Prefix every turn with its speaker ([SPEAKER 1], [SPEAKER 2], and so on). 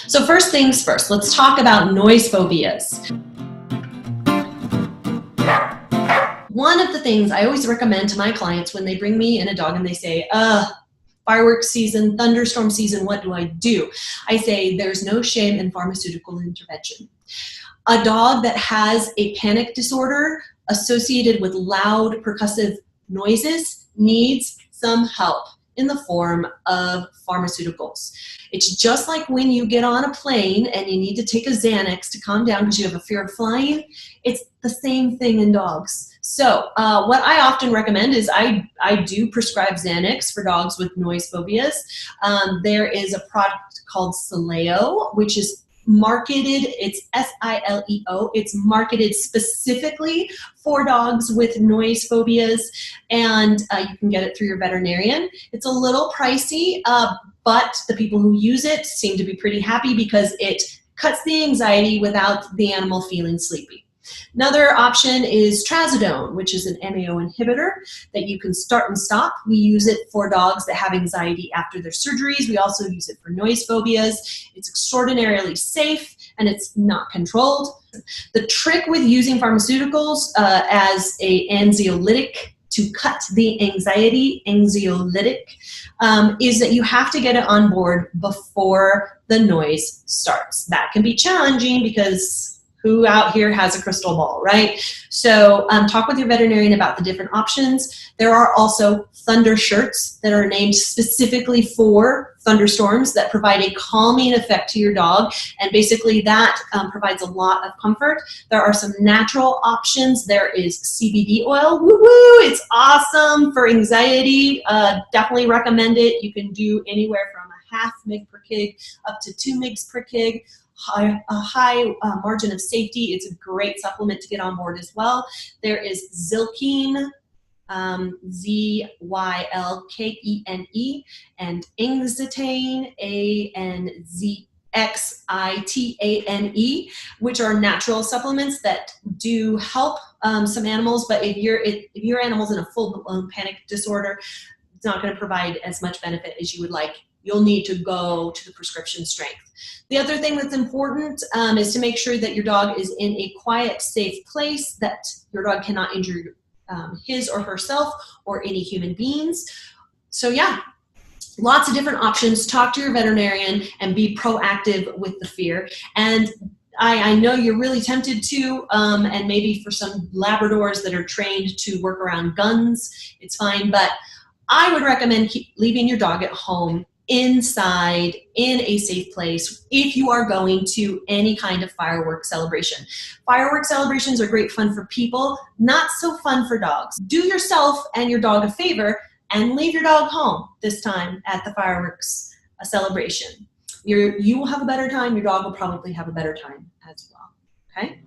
[SPEAKER 1] So first things first, let's talk about noise phobias. One of the things I always recommend to my clients when they bring me in a dog and they say, fireworks season, thunderstorm season, what do? I say there's no shame in pharmaceutical intervention. A dog that has a panic disorder associated with loud percussive noises needs some help in the form of pharmaceuticals. It's just like when you get on a plane and you need to take a Xanax to calm down because you have a fear of flying. It's the same thing in dogs. So what I often recommend is I do prescribe Xanax for dogs with noise phobias. There is a product called Sileo, which is marketed, it's S-I-L-E-O, it's marketed specifically for dogs with noise phobias, and you can get it through your veterinarian. It's a little pricey, but the people who use it seem to be pretty happy because it cuts the anxiety without the animal feeling sleepy. Another option is trazodone, which is an MAO inhibitor that you can start and stop. We use it for dogs that have anxiety after their surgeries. We also use it for noise phobias. It's extraordinarily safe and it's not controlled. The trick with using pharmaceuticals as an anxiolytic to cut the anxiolytic, is that you have to get it on board before the noise starts. That can be challenging because who out here has a crystal ball, right? So talk with your veterinarian about the different options. There are also thunder shirts that are named specifically for thunderstorms that provide a calming effect to your dog, and basically that provides a lot of comfort. There are some natural options. There is CBD oil, woo-woo, it's awesome for anxiety. Definitely recommend it. You can do anywhere from a 0.5 mg per kg up to 2 mg per kg. A high margin of safety. It's a great supplement to get on board as well. There is Zylkene, Z-Y-L-K-E-N-E, and Angxitane, A-N-Z-X-I-T-A-N-E, which are natural supplements that do help some animals, but if your animal's in a full-blown panic disorder, it's not going to provide as much benefit as you would like. You'll need to go to the prescription strength. The other thing that's important is to make sure that your dog is in a quiet, safe place, that your dog cannot injure his or herself or any human beings. So yeah, lots of different options. Talk to your veterinarian and be proactive with the fear. And I know you're really tempted to, and maybe for some Labradors that are trained to work around guns, it's fine, but I would recommend leaving your dog at home inside in a safe place if you are going to any kind of fireworks celebration. Fireworks celebrations are great fun for people, not so fun for dogs. Do yourself and your dog a favor and leave your dog home this time at the fireworks celebration. You will have a better time, your dog will probably have a better time as well, okay?